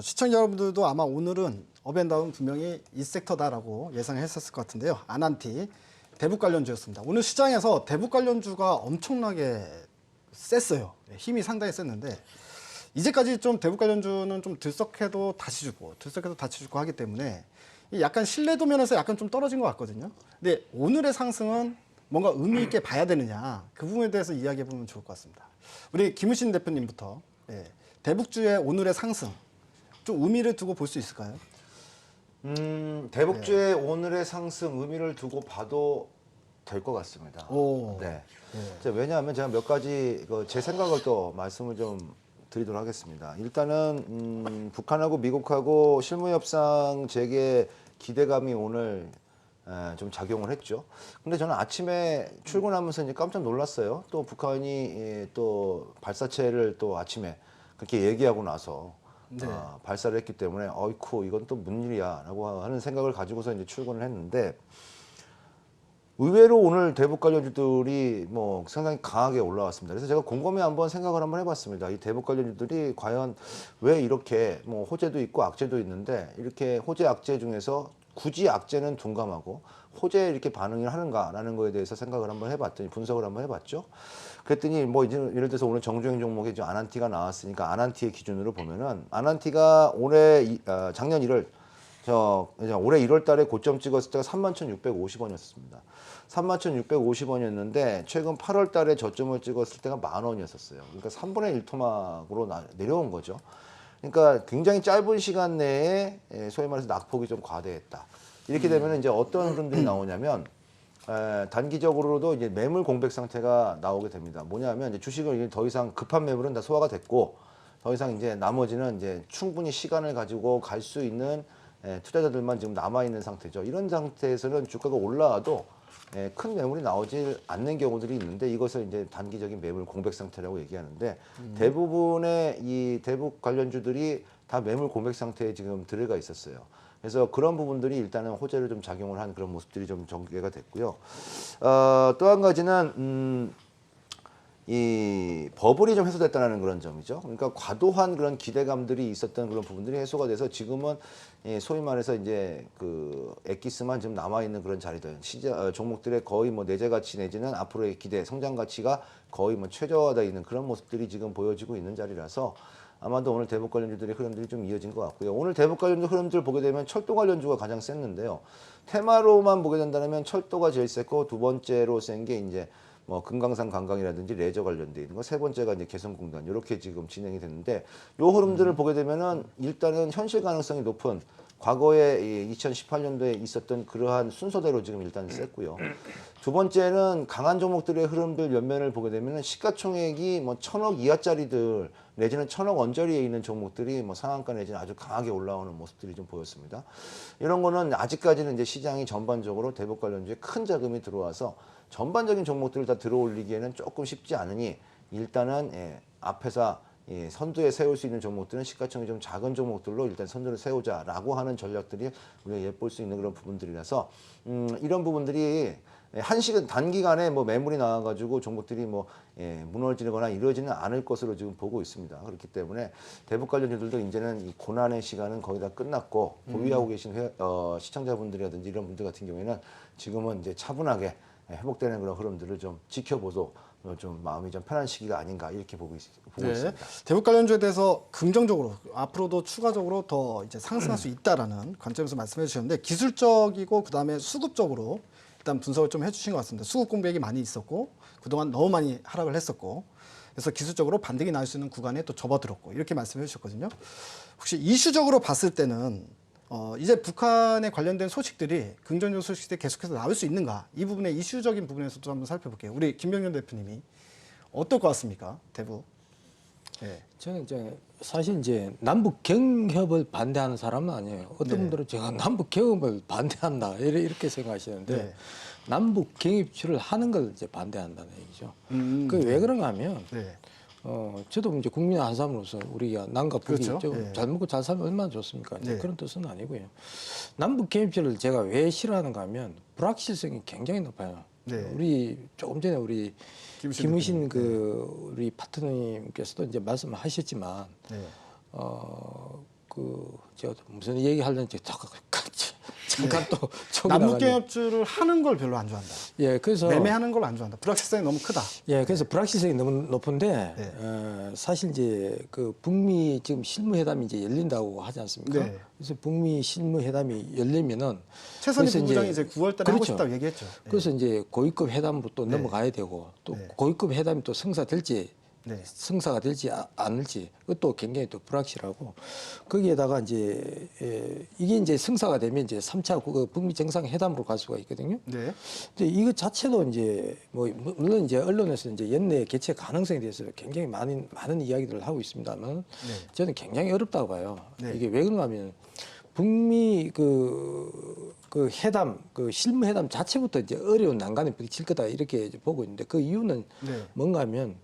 시청자 여러분들도 아마 오늘은 업앤다운 분명히 이 섹터다라고 예상했었을 것 같은데요. 아난티 대북 관련주였습니다. 오늘 시장에서 대북 관련주가 엄청나게 셌어요. 힘이 상당히 셌는데 이제까지 좀 대북 관련주는 좀 들썩해도 다시 주고 들썩해도 다시 주고 하기 때문에 약간 신뢰도 면에서 약간 좀 떨어진 것 같거든요. 근데 오늘의 상승은 뭔가 의미 있게 봐야 되느냐, 그 부분에 대해서 이야기해 보면 좋을 것 같습니다. 우리 김우신 대표님부터 대북주의 오늘의 상승 좀 의미를 두고 볼 수 있을까요? 대북주의 오늘의 상승 의미를 두고 봐도 될 것 같습니다. 네. 왜냐하면 제가 몇 가지 제 생각을 또 말씀을 좀 드리도록 하겠습니다. 일단은 북한하고 미국하고 실무협상 재개 기대감이 오늘 좀 작용을 했죠. 근데 저는 아침에 출근하면서 이제 깜짝 놀랐어요. 또 북한이 또 발사체를 또 아침에 그렇게 얘기하고 나서 발사를 했기 때문에 어이쿠 이건 또 무슨 일이야 라고 하는 생각을 가지고서 이제 출근을 했는데 의외로 오늘 대북 관련주들이 뭐 상당히 강하게 올라왔습니다. 그래서 제가 곰곰이 한번 생각을 한번 해봤습니다. 이 대북 관련주들이 과연 왜 이렇게 뭐 호재도 있고 악재도 있는데 이렇게 호재 악재 중에서 굳이 악재는 둔감하고 호재에 이렇게 반응을 하는가라는 거에 대해서 생각을 한번 해봤더니 분석을 한번 해봤죠. 그랬더니 뭐 이제 예를 들어서 오늘 정주행 종목에 이제 아난티가 나왔으니까 아난티의 기준으로 보면은 아난티가 작년 1월 올해 1월 달에 고점 찍었을 때가 31,650원이었습니다. 31,650원이었는데 최근 8월 달에 저점을 찍었을 때가 10,000원이었어요. 그러니까 3분의 1 토막으로 내려온 거죠. 그러니까 굉장히 짧은 시간 내에 소위 말해서 낙폭이 좀 과대했다. 이렇게 되면 이제 어떤 흐름들이 나오냐면 단기적으로도 이제 매물 공백 상태가 나오게 됩니다. 뭐냐면 이제 주식을 이제 더 이상 급한 매물은 다 소화가 됐고 더 이상 이제 나머지는 이제 충분히 시간을 가지고 갈 수 있는 투자자들만 지금 남아 있는 상태죠. 이런 상태에서는 주가가 올라와도 큰 매물이 나오지 않는 경우들이 있는데 이것을 이제 단기적인 매물 공백 상태라고 얘기하는데 대부분의 이 대북 관련주들이 다 매물 공백 상태에 지금 들어가 있었어요. 그래서 그런 부분들이 일단은 호재를 좀 작용을 한 그런 모습들이 좀 전개가 됐고요. 또 한 가지는 이 버블이 좀 해소됐다는 그런 점이죠. 그러니까 과도한 그런 기대감들이 있었던 그런 부분들이 해소가 돼서 지금은 소위 말해서 이제 그 엑기스만 좀 남아 있는 그런 자리들, 종목들의 거의 뭐 내재 가치 내지는 앞으로의 기대, 성장 가치가 거의 뭐 최저화되어 있는 그런 모습들이 지금 보여지고 있는 자리라서 아마도 오늘 대북 관련주들의 흐름들이 좀 이어진 것 같고요. 오늘 대북 관련주 흐름들을 보게 되면 철도 관련주가 가장 셌는데요. 테마로만 보게 된다면 철도가 제일 셌고 두 번째로 센 게 이제 뭐 금강산 관광이라든지 레저 관련돼 있는 거, 세 번째가 이제 개성공단 이렇게 지금 진행이 됐는데 요 흐름들을 보게 되면은 일단은 현실 가능성이 높은 과거에 2018년도에 있었던 그러한 순서대로 지금 일단 셌고요. 두 번째는 강한 종목들의 흐름들 면면을 보게 되면은 시가총액이 뭐 1,000억 이하짜리들 내지는 1,000억 언저리에 있는 종목들이 뭐 상한가 내지는 아주 강하게 올라오는 모습들이 좀 보였습니다. 이런 거는 아직까지는 이제 시장이 전반적으로 대북 관련주에 큰 자금이 들어와서 전반적인 종목들을 다 들어올리기에는 조금 쉽지 않으니 일단은 앞에서 선두에 세울 수 있는 종목들은 시가총액이 좀 작은 종목들로 일단 선두를 세우자라고 하는 전략들이 우리가 엿볼 수 있는 그런 부분들이라서 이런 부분들이 단기간에 뭐 매물이 나와가지고 종목들이 뭐 무너지거나 이러지는 않을 것으로 지금 보고 있습니다. 그렇기 때문에 대북 관련주들도 이제는 이 고난의 시간은 거의 다 끝났고 보유하고 계신 시청자분들이라든지 이런 분들 같은 경우에는 지금은 이제 차분하게 회복되는 그런 흐름들을 좀 지켜보도 좀 마음이 좀 편한 시기가 아닌가 이렇게 보고 있습니다. 대북 관련주에 대해서 긍정적으로 앞으로도 추가적으로 더 이제 상승할 수 있다라는 관점에서 말씀해 주셨는데 기술적이고 그다음에 수급적으로 일단 분석을 좀 해주신 것 같습니다. 수급 공백이 많이 있었고 그동안 너무 많이 하락을 했었고 그래서 기술적으로 반등이 나올 수 있는 구간에 또 접어들었고 이렇게 말씀해 주셨거든요. 혹시 이슈적으로 봤을 때는 이제 북한에 관련된 소식들이 긍정적 소식들이 계속해서 나올 수 있는가 이 부분의 이슈적인 부분에서도 한번 살펴볼게요. 우리 김병현 대표님이 어떨 것 같습니까? 대북. 저는 이제 사실 이제 남북 경협을 반대하는 사람은 아니에요. 어떤 분들은 제가 남북 경협을 반대한다 이렇게 생각하시는데 남북 경협치를 하는 걸 이제 반대한다는 얘기죠. 그 왜 그런가 하면 저도 이제 국민 한 사람으로서 우리가 남과 북이 그렇죠. 잘 먹고 잘 살면 얼마나 좋습니까? 이제 그런 뜻은 아니고요. 남북 경협치를 제가 왜 싫어하는가 하면 불확실성이 굉장히 높아요. 우리 조금 전에 우리 김우신 우리 파트너님께서도 이제 말씀하셨지만 제가 무슨 얘기 하려는지 잠깐 또 촉이 나가네. 남북경협주를 하는 걸 별로 안 좋아한다. 예, 그래서 매매하는 걸 안 좋아한다. 불확실성이 너무 크다. 예, 그래서 불확실성이 너무 높은데 네. 사실 이제 그 북미 지금 실무회담이 이제 열린다고 하지 않습니까? 네. 그래서 북미 실무회담이 열리면은 최선희 그래서 부부장이 이제 이제 9월 달에 하고 그렇죠. 싶다고 얘기했죠. 네. 그래서 이제 고위급 회담으로 또 네. 넘어가야 되고 또 네. 고위급 회담이 또 성사될지 네. 성사가 될지 않을지 그것도 굉장히 또 불확실하고 거기에다가 이제 이게 이제 성사가 되면 이제 3차 그 북미 정상회담으로 갈 수가 있거든요. 네. 근데 이거 자체도 이제 뭐 물론 이제 언론에서 이제 연내 개최 가능성에 대해서 굉장히 많은 이야기들을 하고 있습니다만 네. 저는 굉장히 어렵다고 봐요. 네. 이게 왜 그러냐면 북미 그 회담 그 실무회담 자체부터 이제 어려운 난관에 부딪힐 거다 이렇게 이제 보고 있는데 그 이유는 네. 뭔가 하면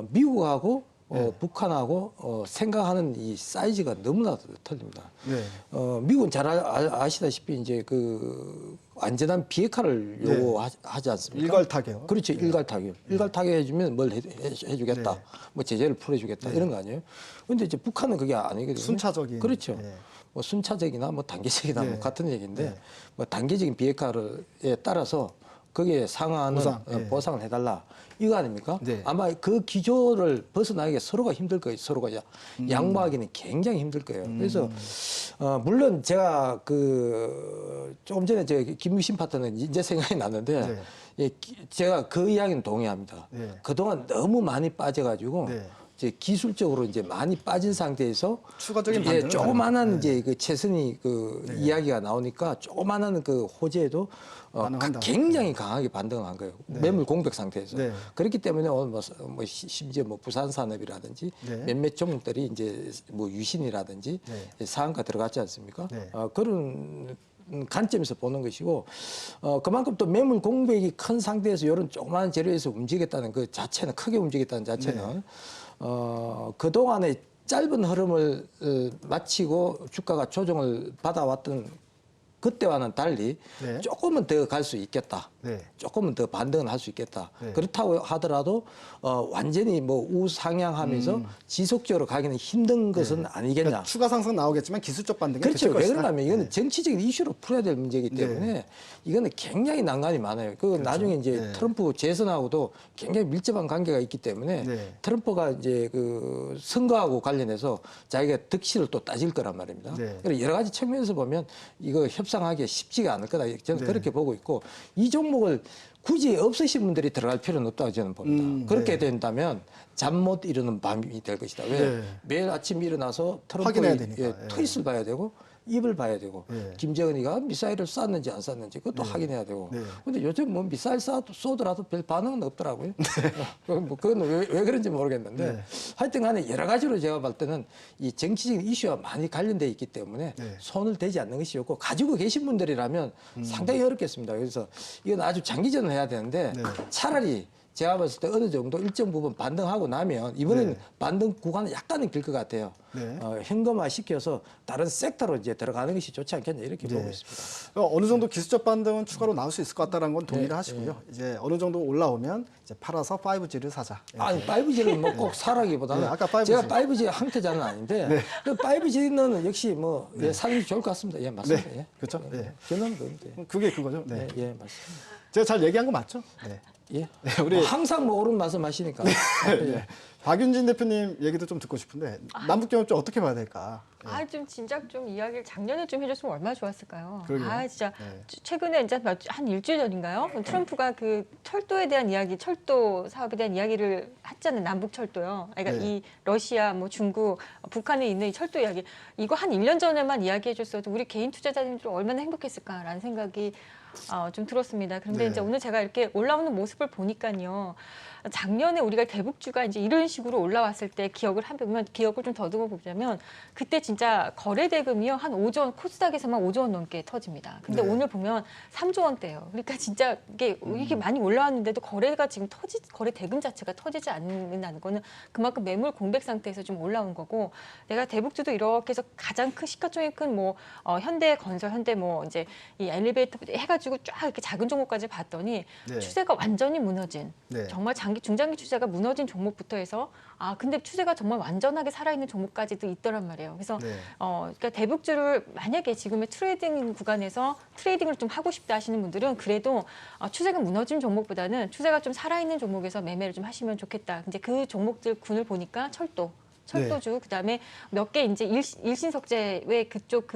미국하고 네. 북한하고 생각하는 이 사이즈가 너무나 틀립니다. 네. 미국은 잘 아시다시피 이제 그 완전한 비핵화를 네. 요구하지 않습니까? 일괄 타격. 그렇죠. 일괄 타격. 일괄 타격 해주면 뭘 해주겠다. 네. 뭐 제재를 풀어주겠다. 이런 거 아니에요? 근데 이제 북한은 그게 아니거든요. 순차적인. 그렇죠. 네. 뭐 순차적이나 뭐 단계적이나 네. 뭐 같은 얘기인데 네. 뭐 단계적인 비핵화에 따라서 거기에 상하는 보상. 네. 보상을 해달라. 이거 아닙니까? 네. 아마 그 기조를 벗어나기가 서로가 힘들 거예요. 서로가 양보하기는 굉장히 힘들 거예요. 그래서 물론 제가 그 조금 전에 제 김유신 파트너는 이제 생각이 났는데 네. 제가 그 이야기는 동의합니다. 네. 그동안 너무 많이 빠져가지고 네. 이제 기술적으로 이제 많이 빠진 상태에서 추가적인 예, 반등을 조그만한 가능하다. 이제 그 최선이 그 이야기가 나오니까 조그만한 그 호재에도 반응한다. 굉장히 강하게 반등한 거예요. 매물 공백 상태에서. 네. 그렇기 때문에 오늘 뭐 심지어 뭐 부산 산업이라든지 네. 몇몇 종목들이 이제 뭐 유신이라든지 네. 상한가 들어갔지 않습니까? 네. 그런 관점에서 보는 것이고 그만큼 또 매물 공백이 큰 상태에서 이런 조그마한 재료에서 움직였다는 그 자체는 크게 움직였다는 자체는 네. 그동안의 짧은 흐름을 마치고 주가가 조정을 받아왔던 그때와는 달리 네. 조금은 더 갈 수 있겠다. 네. 조금은 더 반등을 할 수 있겠다. 네. 그렇다고 하더라도 완전히 뭐 우상향하면서 지속적으로 가기는 힘든 것은 아니겠냐. 그러니까 추가 상승 나오겠지만 기술적 반등이 그렇죠. 그칠 왜 것이다. 그러냐면 이거는 네. 정치적인 이슈로 풀어야 될 문제이기 때문에 이거는 굉장히 난관이 많아요. 그 나중에 이제 네. 트럼프 재선하고도 굉장히 밀접한 관계가 있기 때문에 네. 트럼프가 이제 그 선거하고 관련해서 자기가 득실을 또 따질 거란 말입니다. 네. 그래서 여러 가지 측면에서 보면 이거 협상하기 쉽지가 않을 거다. 저는 네. 그렇게 보고 있고 이 종목을 굳이 없으신 분들이 들어갈 필요는 없다고 저는 봅니다. 그렇게 네. 된다면 잠 못 이루는 밤이 될 것이다. 왜? 네. 매일 아침 일어나서 확인해야 트럼프의 되니까. 예. 트윗을 봐야 되고 입을 봐야 되고 네. 김정은이가 미사일을 쐈는지 안 쐈는지 그것도 확인해야 되고 네. 근데 요즘 뭐 미사일 쏘더라도 별 반응은 없더라고요. 뭐 그건 왜 그런지 모르겠는데 네. 하여튼 간에 여러 가지로 제가 볼 때는 이 정치적인 이슈와 많이 관련돼 있기 때문에 네. 손을 대지 않는 것이 좋고 가지고 계신 분들이라면 상당히 어렵겠습니다. 그래서 이건 아주 장기전을 해야 되는데 네. 차라리 제가 봤을 때 어느 정도 일정 부분 반등하고 나면 이번에는 네. 반등 구간은 약간은 길 것 같아요. 네. 현금화 시켜서 다른 섹터로 이제 들어가는 것이 좋지 않겠냐 이렇게 보고 있습니다. 어느 정도 기술적 반등은 추가로 나올 수 있을 것 같다는 건 동의를 네, 하시고요. 이제 어느 정도 올라오면 이제 팔아서 5G를 사자. 아니 5G를 뭐 꼭 사라기보다는 네, 아까 5G. 제가 5G 항태자는 아닌데 그 5G는 역시 뭐 사는 게 좋을 것 같습니다. 예 맞습니다. 네, 예. 그렇죠. 네. 저는 그런데 그게 그거죠. 네. 예 맞습니다. 제가 잘 얘기한 거 맞죠? 네. 예. 우리- 뭐 항상 뭐 옳은 말씀하시니까. 네. 박윤진 대표님 얘기도 좀 듣고 싶은데 남북경협주 어떻게 봐야 될까? 좀 진작 좀 이야기를 작년에 좀 해줬으면 얼마나 좋았을까요? 그러게요. 진짜 네. 최근에 이제 한 일주일 전인가요? 트럼프가 그 철도에 대한 이야기, 철도 사업에 대한 이야기를 했잖아요. 남북 철도요. 그러니까 네. 이 러시아, 뭐 중국, 북한에 있는 이 철도 이야기 이거 한 1년 전에만 이야기해줬어도 우리 개인 투자자님들 얼마나 행복했을까라는 생각이 좀 들었습니다. 그런데 네. 이제 오늘 제가 이렇게 올라오는 모습을 보니까요. 작년에 우리가 대북주가 이제 이런 식으로 올라왔을 때 기억을 좀 더듬어 보자면 그때 진짜 거래 대금이요 한 5조 원 코스닥에서만 5조 원 넘게 터집니다. 근데 네. 오늘 보면 3조 원대예요. 그러니까 진짜 이게 많이 올라왔는데도 거래가 지금 거래 대금 자체가 터지지 않는다는 거는 그만큼 매물 공백 상태에서 좀 올라온 거고 내가 대북주도 이렇게 해서 가장 큰 시가총액 큰 뭐 현대건설, 현대 뭐 이제 이 엘리베이터 해가지고 쫙 이렇게 작은 종목까지 봤더니 네. 추세가 완전히 무너진 네. 정말 중장기 추세가 무너진 종목부터 해서 보고서 근데 추세가 정말 완전하게 살아있는 종목까지도 있더란 말이에요. 그래서 네. 그러니까 대북주를 만약에 지금의 트레이딩 구간에서 트레이딩을 좀 하고 싶다 하시는 분들은 그래도 추세가 무너진 종목보다는 추세가 좀 살아있는 종목에서 매매를 좀 하시면 좋겠다. 이제 그 종목들 군을 보니까 철도주, 그다음에 몇 개 이제 일신석재 왜 그쪽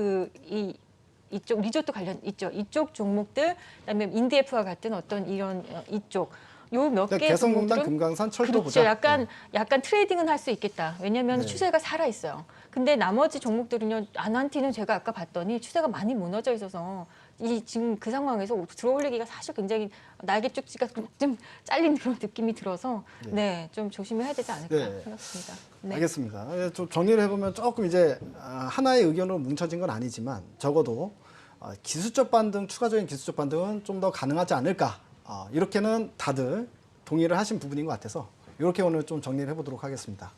이쪽 리조트 관련 있죠. 이쪽 종목들, 그다음에 인디에프와 같은 어떤 이런 이쪽 요 몇 개 개성공단, 종목들은 금강산, 철도 그렇죠. 보자. 약간 트레이딩은 할 수 있겠다. 왜냐하면 네. 추세가 살아 있어요. 근데 나머지 종목들은요, 아난티는 제가 아까 봤더니 추세가 많이 무너져 있어서 지금 그 상황에서 들어올리기가 사실 굉장히 날개 쪽지가 좀 잘린 그런 느낌이 들어서 좀 조심해야 되지 않을까 네. 생각합니다. 네. 알겠습니다. 좀 정리를 해보면 조금 이제 하나의 의견으로 뭉쳐진 건 아니지만 적어도 기술적 반등, 추가적인 기술적 반등은 좀 더 가능하지 않을까. 이렇게는 다들 동의를 하신 부분인 것 같아서 이렇게 오늘 좀 정리를 해보도록 하겠습니다.